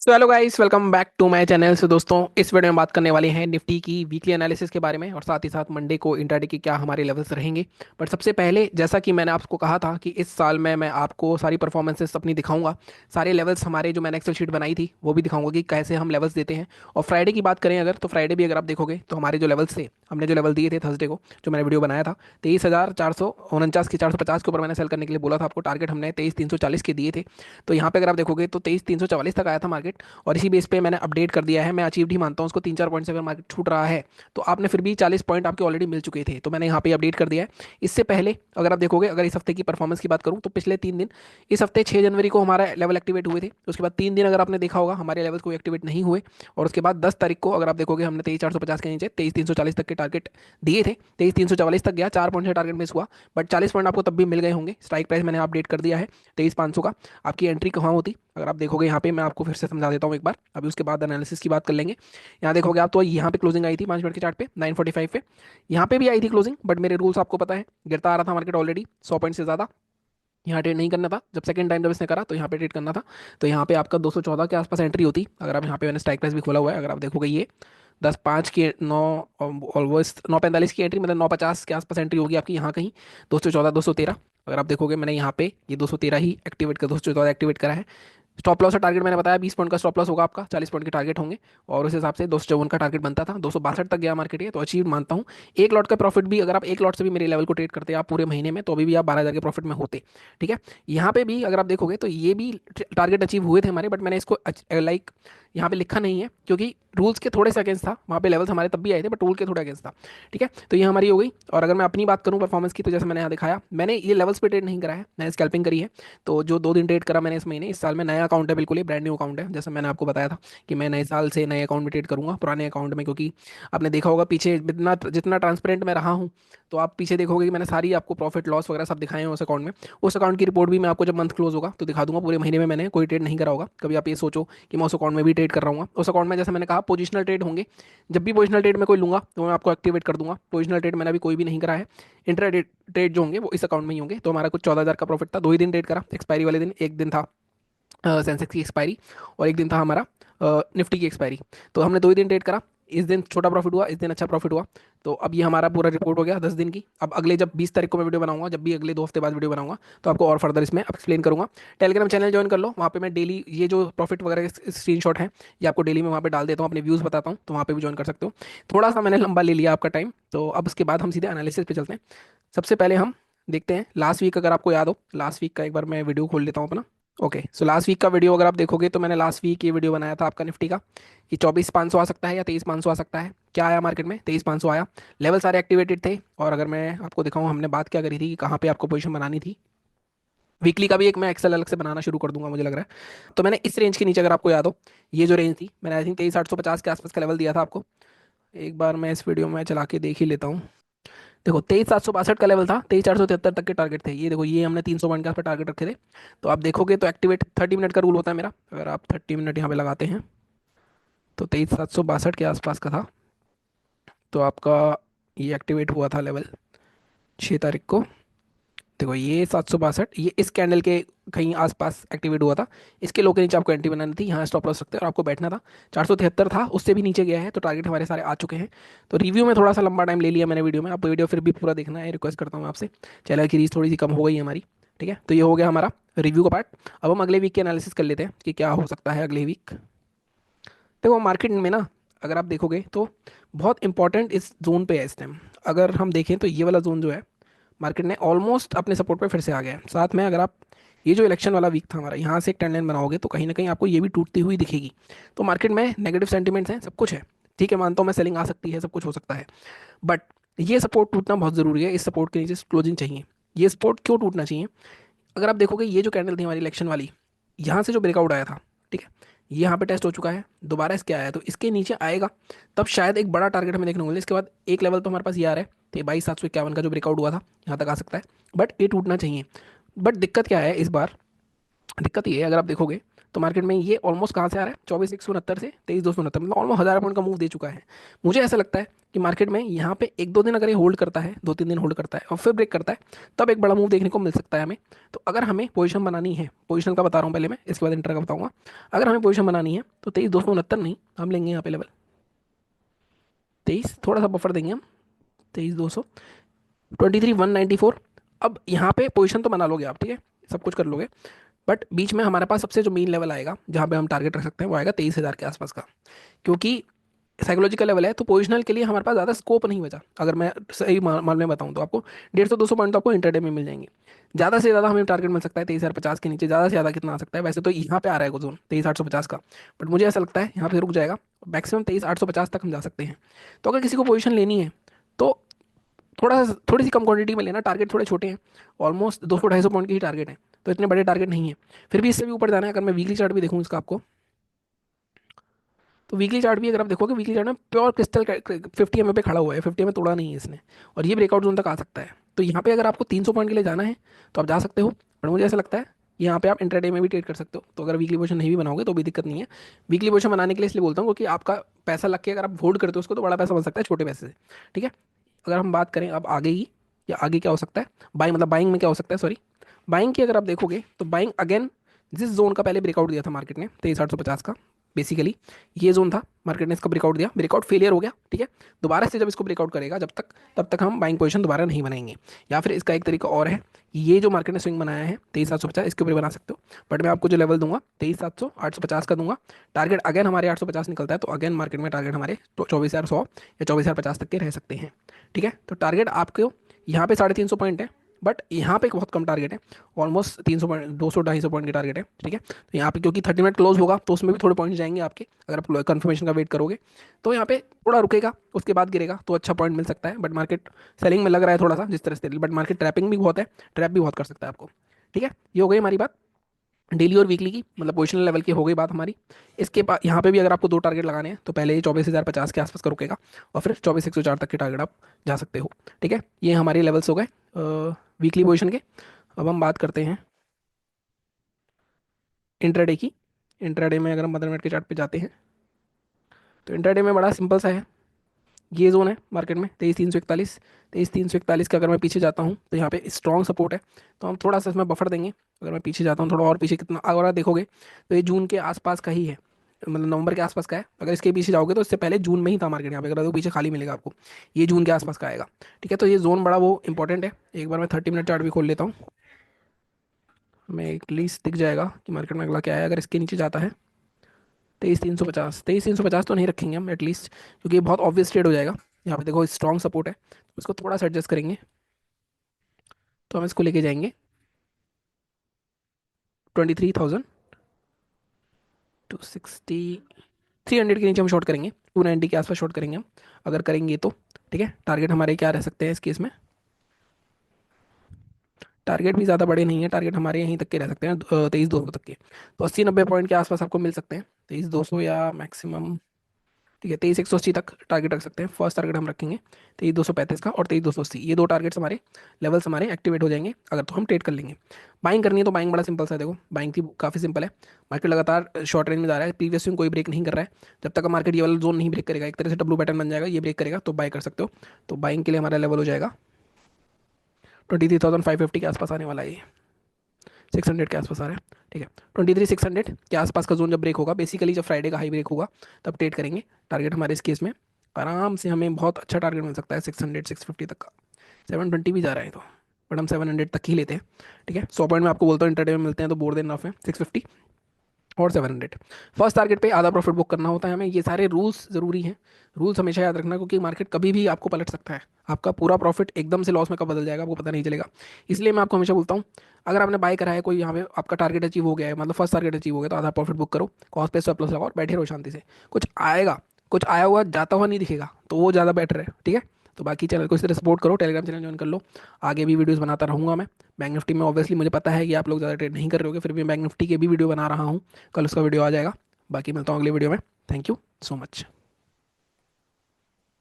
So hello guys, welcome back to my channel. से दोस्तों, इस वीडियो में बात करने वाले हैं निफ्टी की वीकली एनालिसिस के बारे में और साथ ही साथ मंडे को इंट्राडे के क्या हमारे लेवल्स रहेंगे। बट सबसे पहले, जैसा कि मैंने आपको कहा था कि इस साल में मैं आपको सारी परफॉर्मेंसेस अपनी दिखाऊंगा, सारे लेवल्स हमारे जो मैंने एक्सेल शीट बनाई थी वो भी दिखाऊंगा कि कैसे हम लेवल्स देते हैं। और फ्राइडे की बात करें अगर, तो फ्राइडे भी अगर आप देखोगे तो हमारे जो लेवल्स थे, हमने जो लेवल दिए थे थर्सडे को, जो मैंने वीडियो बनाया था 23,449 के 450 के ऊपर मैंने सेल करने के लिए बोला था आपको। टारगेट हमने 23,340 के दिए थे। तो यहाँ पे अगर आप देखोगे तो 23,344 तक आया था मार्केट। और इसी बेस पे मैंने अपडेट कर दिया है। मैं अचीव्ड ही मानता हूँ उसको। 3-4 पॉइंट से अगर मार्केट छूट रहा है तो आपने फिर भी 40 पॉइंट आपके ऑलरेडी मिल चुके थे, तो मैंने यहाँ पे अपडेट कर दिया है। इससे पहले अगर आप देखोगे, अगर इस हफ्ते की परफॉर्मेंस की बात करूँ तो पिछले 3 दिन, इस हफ्ते 6 जनवरी को हमारा लेवल एक्टिवेट हुए थे। उसके बाद 3 दिन अगर आपने देखा होगा हमारे लेवल कोई एक्टिवेट नहीं हुए। और उसके बाद 10 तारीख को अगर आप देखोगे, हमने 23,450 के नीचे 23,340 तक के टारगेट दिए थे। 23,344 तक गया, 4 पॉइंट से टारगेट मिस हुआ। बट 40 पॉइंट आपको तब भी मिल गए होंगे। स्ट्राइक प्राइस मैंने अपडेट कर दिया है 23,500 का। आपकी एंट्री कहाँ होती, अगर आप देखोगे यहाँ पे, मैं आपको फिर से समझा देता हूँ एक बार, अभी उसके बाद एनालिसिस की बात कर लेंगे। यहाँ देखोगे आप तो यहाँ पे क्लोजिंग आई थी 5 मिनट के चार्ट पे 9:45 पे। यहाँ पे भी आई थी क्लोजिंग, बट मेरे रूल्स आपको पता है, गिरता आ रहा था मार्केट ऑलरेडी 100 पॉइंट से ज़्यादा। यहाँ ट्रेड नहीं करना था। जब सेकंड टाइम जब इसने करा तो यहाँ पे ट्रेड करना था। तो यहाँ पे आपका 214 के आसपास एंट्री होती। अगर आप यहाँ पे, मैंने स्ट्राइक प्राइस भी खोला हुआ है, अगर आप देखोगे ये 10:05 की 9, ऑलमोस्ट 9:45 की एंट्री, मतलब 9:50 के आसपास एंट्री होगी आपकी यहाँ कहीं। 214, 213, अगर आप देखोगे मैंने यहाँ पे ये 213 ही एक्टिवेट कर, 214 एक्टिवेट करा है। स्टॉप लॉस का टारगेट मैंने बताया 20 पॉइंट का स्टॉप लॉस होगा आपका, 40 पॉइंट के टारगेट होंगे। और उस हिसाब से 254 का टारगेट बनता था, 262 तक गया मार्केट, ये तो अचीव मानता हूँ। एक लॉट का प्रॉफिट भी, अगर आप एक लॉट से भी मेरे लेवल को ट्रेड करते आप पूरे महीने में, तो अभी भी आप 12,000 के प्रॉफिट में होते। ठीक है। यहाँ पे भी अगर आप देखोगे तो ये भी टारगेट अचीव हुए थे हमारे, बट मैंने इसको लाइक यहाँ पे लिखा नहीं है क्योंकि रूल्स के थोड़े से अगेंस्ट था। वहाँ पे लेवल्स हमारे तब भी आए थे, बट रूल के थोड़े अगेंस्ट था। ठीक है। तो ये हमारी हो गई। और अगर मैं अपनी बात करूँ परफॉर्मेंस की, तो जैसे मैंने यहाँ दिखाया, मैंने ये लेवल्स पे ट्रेड नहीं करा है, मैंने स्कैल्पिंग करी है। तो जो 2 दिन ट्रेड करा मैंने इस महीने, इस साल में नया अकाउंट है, बिल्कुल ही ब्रांड न्यू अकाउंट है। जैसे मैंने आपको बताया था कि मैं नए साल से नए अकाउंट में ट्रेड करूंगा पुराने अकाउंट में, क्योंकि आपने देखा होगा पीछे जितना जितना ट्रांसपेरेंट मैं रहा हूँ, तो आप पीछे देखोगे कि मैंने सारी आपको प्रॉफिट लॉस वगैरह सब दिखाए हैं उस अकाउंट में। उस अकाउंट की रिपोर्ट भी मैं आपको जब मंथ क्लोज होगा तो दिखा दूंगा। पूरे महीने में मैंने कोई ट्रेड नहीं करा होगा। कभी आप ये सोचो कि मैं उस अकाउंट में भी ट्रेड कर रहा हूँ, उस अकाउंट में जैसे मैंने कहा पोजिशनल ट्रेड होंगे। जब भी पोजिशनल ट्रेड में कोई लूंगा तो मैं आपको एक्टिवेट कर दूंगा। पोजिशनल ट्रेड मैंने अभी कोई भी नहीं करा है। इंट्रा ट्रेड जो होंगे वो इस अकाउंट में ही होंगे। तो हमारा कुछ 14,000 का प्रॉफिट था। 2 ही दिन ट्रेड करा, एक्सपायरी वाले दिन, एक दिन था सेंसेक्स की एक्सपायरी, और एक दिन था हमारा निफ्टी की एक्सपायरी। तो हमने 2 ही दिन ट्रेड करा। इस दिन छोटा प्रॉफिट हुआ, इस दिन अच्छा प्रॉफिट हुआ। तो अब ये हमारा पूरा रिपोर्ट हो गया 10 दिन की। अब अगले जब 20 तारीख को मैं वीडियो बनाऊंगा, जब भी अगले 2 हफ्ते बाद वीडियो बनाऊंगा, तो आपको और फर्दर इसमें एक्सप्लेन करूंगा। टेलीग्राम चैनल ज्वाइन कर लो, वहाँ पे मैं डेली ये जो प्रॉफिट वगैरह के स्क्रीनशॉट है, ये आपको डेली मैं वहाँ पे डाल देता हूँ, अपने व्यूज़ बताता हूँ, तो वहाँ पे भी ज्वाइन कर सकते हो। थोड़ा सा मैंने लंबा ले लिया आपका टाइम, तो अब उसके बाद हम सीधे एनालिसिस पे चलते हैं। सबसे पहले हम देखते हैं लास्ट वीक, अगर आपको याद हो लास्ट वीक का, एक बार मैं वीडियो खोल लेता हूँ अपना। ओके, सो लास्ट वीक का वीडियो अगर आप देखोगे तो मैंने लास्ट वीक ये वीडियो बनाया था आपका निफ्टी का, कि 24,500 आ सकता है या 23,500 आ सकता है। क्या आया मार्केट में? 23,500 आया। लेवल सारे एक्टिवेटेड थे। और अगर मैं आपको दिखाऊं, हमने बात क्या करी थी कि कहाँ पे आपको पोजीशन बनानी थी। वीकली का भी एक मैं एक्सेल अलग से बनाना शुरू कर दूंगा मुझे लग रहा है। तो मैंने इस रेंज के नीचे, अगर आपको याद हो, ये जो रेंज थी, मैंने आई थिंक 23,850 के आसपास का लेवल दिया था आपको। एक बार मैं इस वीडियो में चला के देख ही लेता हूँ। देखो 23,762 का लेवल था, 23,473 तक के टारगेट थे। ये देखो, ये हमने 300 पॉइंट के आसपास टारगेट रखे थे। तो आप देखोगे तो एक्टिवेट 30 मिनट का रूल होता है मेरा। अगर आप 30 मिनट यहाँ पे लगाते हैं तो 23,762 के आसपास का था। तो आपका ये एक्टिवेट हुआ था लेवल 6 तारीख को। देखो ये 762, ये इस कैंडल के कहीं आसपास एक्टिवेट हुआ था। इसके लो के नीचे आपको एंट्री बनानी थी, यहाँ स्टॉप लॉस रखते हैं और आपको बैठना था। 473 था, उससे भी नीचे गया है, तो टारगेट हमारे सारे आ चुके हैं। तो रिव्यू में थोड़ा सा लंबा टाइम ले लिया मैंने वीडियो में। आप वीडियो फिर भी पूरा देखना है, रिक्वेस्ट करता हूँ आपसे। चैनल की रीच थोड़ी सी कम हो गई है हमारी। ठीक है, तो ये हो गया हमारा रिव्यू का पार्ट। अब हम अगले वीक के एनालिसिस कर लेते हैं कि क्या हो सकता है अगले वीक। देखो मार्केट में ना, अगर आप देखोगे तो बहुत इंपॉर्टेंट इस जोन पे है इस टाइम। अगर हम देखें तो ये वाला जोन जो है, मार्केट ने ऑलमोस्ट अपने सपोर्ट पे फिर से आ गया है। साथ में अगर आप ये जो इलेक्शन वाला वीक था हमारा, यहाँ से एक ट्रेंड लाइन बनाओगे तो कहीं ना कहीं आपको ये भी टूटती हुई दिखेगी। तो मार्केट में नेगेटिव सेंटिमेंट्स हैं, सब कुछ है। ठीक है, मानता हूँ मैं, सेलिंग आ सकती है, सब कुछ हो सकता है। बट ये सपोर्ट टूटना बहुत ज़रूरी है। इस सपोर्ट के नीचे क्लोजिंग चाहिए। ये सपोर्ट क्यों टूटना चाहिए? अगर आप देखोगे ये जो कैंडल थी हमारी इलेक्शन वाली, यहाँ से जो ब्रेकआउट आया था, ठीक है, ये यहाँ पे टेस्ट हो चुका है, दोबारा इसके आया, तो इसके नीचे आएगा तब शायद एक बड़ा टारगेट हमें देखने को मिले। इसके बाद एक लेवल तो हमारे पास ये आ रहा है, तो 22,751 का जो ब्रेकआउट हुआ था, यहाँ तक आ सकता है। बट ये टूटना चाहिए। बट दिक्कत क्या है इस बार? दिक्कत ये है, अगर आप देखोगे तो मार्केट में ये ऑलमोस्ट कहाँ से आ रहा है, 24,169 से 23,269, मतलब ऑलमोस्ट 1000 पॉइंट का मूव दे चुका है। मुझे ऐसा लगता है कि मार्केट में यहाँ पे एक दो दिन अगर ये होल्ड करता है, 2-3 दिन होल्ड करता है और फिर ब्रेक करता है, तब एक बड़ा मूव देखने को मिल सकता है हमें। तो अगर हमें पोजीशन बनानी है, पोजीशन का बता रहा हूँ पहले मैं, इसके बाद इंटर का बताऊंगा। अगर हमें पोजीशन बनानी है तो 23,269 नहीं, हम लेंगे यहाँ पे लेवल 23, थोड़ा सा बफर देंगे हम, 23,200, 23,194। अब यहाँ पे पोजीशन तो बना लोगे आप, ठीक है, सब कुछ कर लोगे, बट बीच में हमारे पास सबसे जो मेन लेवल आएगा जहाँ पे हम टारगेट रख सकते हैं वो आएगा 23,000 के आसपास का। क्योंकि साइकोलॉजिकल लेवल है तो पोजिशनल के लिए हमारे पास ज़्यादा स्कोप नहीं बचा। अगर मैं सही मामले में बताऊँ तो आपको 150-200 पॉइंट तो आपको इंटरडे में मिल जाएंगे। ज़्यादा से ज़्यादा हमें टारगेट मिल सकता है 23,050 के नीचे, ज़्यादा से ज़्यादा कितना आ सकता है, वैसे तो यहाँ पे आ रहा है जोन 23,850 का, बट मुझे ऐसा लगता है यहाँ पे रुक जाएगा, मैक्सिमम 23,850 तक हम जा सकते हैं। तो अगर किसी को पोजीशन लेनी है तो थोड़ी सी कम क्वांटिटी में लेना, टारगेट थोड़े छोटे हैं, ऑलमोस्ट 200-250 पॉइंट की ही टारगेट है, तो इतने बड़े टारगेट नहीं है। फिर भी इससे भी ऊपर जाना है। अगर मैं वीकली चार्ट भी देखूँ इसका आपको, तो वीकली चार्ट भी अगर आप देखोगे, वीकली चार्ट में प्योर क्रिस्टल 50 पे खड़ा हुआ है, 50 तोड़ा नहीं है इसने, और ये ब्रेकआउट जोन तक आ सकता है। तो यहाँ पे अगर आपको 300 पॉइंट के लिए जाना है तो आप जा सकते हो, पर मुझे ऐसा लगता है यहाँ पे आप इंट्राडे में भी ट्रेड कर सकते हो। तो अगर वीकली पोजीशन नहीं भी बनाओगे तो भी दिक्कत नहीं है। वीकली पोजीशन बनाने के लिए इसलिए बोलता हूँ क्योंकि आपका पैसा लग के अगर आप होल्ड करते हो उसको तो बड़ा पैसा बन सकता है छोटे पैसे से, ठीक है। अगर हम बात करें अब आगे की, या आगे क्या हो सकता है, बाइंग मतलब बाइंग में क्या हो सकता है, सॉरी, बाइंग की अगर आप देखोगे तो बाइंग अगेन जिस जोन का पहले ब्रेकआउट दिया था मार्केट ने 23,850 का, बेसिकली ये जोन था, मार्केट ने इसका ब्रेकआउट दिया, ब्रेकआउट फेलियर हो गया, ठीक है। दोबारा से जब इसको ब्रेकआउट करेगा, जब तक तब तक हम बाइंग पोजीशन दोबारा नहीं बनाएंगे। या फिर इसका एक तरीका और है, ये जो मार्केट ने स्विंग बनाया है 23,750, इसके ऊपर बना सकते हो, बट मैं आपको जो लेवल दूंगा 23,700 850 का दूंगा। टारगेट अगेन हमारे 850 निकलता है तो अगेन मार्केट में टारगेट हमारे 24,100 या 24,050 तक के रह सकते हैं, ठीक है। तो टारगेट आपको यहाँ पे 350 पॉइंट है, बट यहाँ पे बहुत कम टारगेट है, ऑलमोस्ट 300 पॉइंट, 200-250 पॉइंट की टारगेट है, ठीक है। तो यहाँ पे क्योंकि 30 मिनट क्लोज होगा तो उसमें भी थोड़े पॉइंट्स जाएंगे आपके, अगर आप कंफर्मेशन का वेट करोगे तो यहाँ पे थोड़ा रुकेगा, उसके बाद गिरेगा तो अच्छा पॉइंट मिल सकता है। बट मार्केट सेलिंग में लग रहा है थोड़ा सा जिस तरह से, बट मार्केट ट्रैपिंग भी बहुत है, ट्रैप भी बहुत कर सकता है आपको, ठीक है। ये हो गई हमारी बात डेली और वीकली की, मतलब पोजिशनल लेवल की हो गई बात हमारी। इसके बाद यहाँ पे भी अगर आपको दो टारगेट लगाने हैं तो पहले ये 24,050 के आसपास का रुकेगा, और फिर 24,104 तक के टारगेट आप जा सकते हो, ठीक है। ये हमारे लेवल्स हो गए वीकली पोजिशन के। अब हम बात करते हैं इंट्राडे की। इंट्राडे में अगर हम 15 मिनट के चार्ट पे जाते हैं तो इंट्राडे में बड़ा सिंपल सा है, ये जोन है मार्केट में 23,341, 23,341 का अगर मैं पीछे जाता हूँ तो यहाँ पे स्ट्रॉन्ग सपोर्ट है, तो हम थोड़ा सा इसमें बफर देंगे। अगर मैं पीछे जाता हूँ थोड़ा और पीछे, कितना अगर आप देखोगे तो ये जून के आसपास का ही है, मतलब नवंबर के आसपास का है। अगर इसके पीछे जाओगे तो इससे पहले जून में ही था मार्केट, यहाँ पे अगर तो पीछे खाली मिलेगा आपको, ये जून के आसपास का आएगा, ठीक है। तो ये जोन बड़ा वो इंपॉर्टेंट है। एक बार मैं 30 मिनट चार्ट भी खोल लेता हूँ, हमें एटलीस्ट दिख जाएगा कि मार्केट में अगला क्या है। अगर इसके नीचे जाता है 23,350, 23,350 तो नहीं रखेंगे हम एटलीस्ट, क्योंकि ये बहुत ऑब्वियस ट्रेड हो जाएगा। यहाँ पे देखो स्ट्रॉन्ग सपोर्ट है, उसको थोड़ा सा एडजस्ट करेंगे, तो हम इसको लेके जाएंगे 23,260, 300 के नीचे हम शॉर्ट करेंगे, 290 के आसपास शॉर्ट करेंगे हम, अगर करेंगे तो, ठीक है। टारगेट हमारे क्या रह सकते हैं इस केस में, टारगेट भी ज़्यादा बड़े नहीं है, टारगेट हमारे यहीं तक के रह सकते हैं 23,200 तक के, तो 80-90 पॉइंट के आसपास आपको मिल सकते हैं, 23,200 या मैक्सिमम, ठीक है, 23,180 तक टारगेट रख सकते हैं। फर्स्ट टारगेट हम रखेंगे 23,235 का और 23,280, ये दो टारगेट्स हमारे लेवल्स हमारे एक्टिवेट हो जाएंगे अगर तो हम ट्रेड कर लेंगे। बाइंग करनी है तो बाइंग बड़ा सिंपल सा है, देखो बाइंग की काफ़ी सिंपल है। मार्केट लगातार शॉर्ट रेंज में जा रहा है, प्रीवियस स्विंग कोई ब्रेक नहीं कर रहा है, जब तक मार्केट ये वाला जोन नहीं ब्रेक करेगा, एक तरह से डब्लू पैटर्न बन जाएगा, ये ब्रेक करेगा तो बाय कर सकते हो। तो बाइंग के लिए हमारा लेवल हो जाएगा 23,550 के आसपास आने वाला है ये, 600 के आसपास आ रहा है, ठीक है। 23,600 के आसपास का जोन जब ब्रेक होगा, बेसिकली जब फ्राइडे का हाई ब्रेक होगा तब ट्रेड करेंगे। टारगेट हमारे इस केस में आराम से हमें बहुत अच्छा टारगेट मिल सकता है 600-650 तक का, 720 भी जा रहा है तो, बट हम 700 तक ही लेते हैं, ठीक है। 100 पॉइंट में आपको बोलता हूँ इंटरडे में मिलते हैं तो बोर देन ऑफ है 650 और 700। फर्स्ट टारगेट पे आधा प्रॉफिट बुक करना होता है हमें, ये सारे रूल्स ज़रूरी हैं। रूल्स हमेशा याद रखना, क्योंकि मार्केट कभी भी आपको पलट सकता है, आपका पूरा प्रॉफिट एकदम से लॉस में कब बदल जाएगा आपको पता नहीं चलेगा। इसलिए मैं आपको हमेशा बोलता हूँ, अगर आपने बाय करा है कोई, यहाँ पे आपका टारगेट अचीव हो गया है, मतलब फर्स्ट टारगेट अचीव हो गया, तो आधा प्रॉफिट बुक करो, कॉस्ट पे स्टॉप लॉस लगाओ और बैठे रहो शांति से। कुछ आएगा, कुछ आया हुआ जाता हुआ नहीं दिखेगा तो वो ज़्यादा बेटर है, ठीक है। तो बाकी चैनल को इस तरह सपोर्ट करो, टेलीग्राम चैनल ज्वाइन कर लो, आगे भी वीडियोस बनाता रहूँगा मैं। बैंक निफ्टी में ऑब्वियसली मुझे पता है कि आप लोग ज़्यादा ट्रेड नहीं कर रहे होगे, फिर भी बैंक निफ्टी के भी वीडियो बना रहा हूँ, कल उसका वीडियो आ जाएगा। बाकी मिलता हूँ अगले वीडियो में, थैंक यू सो मच।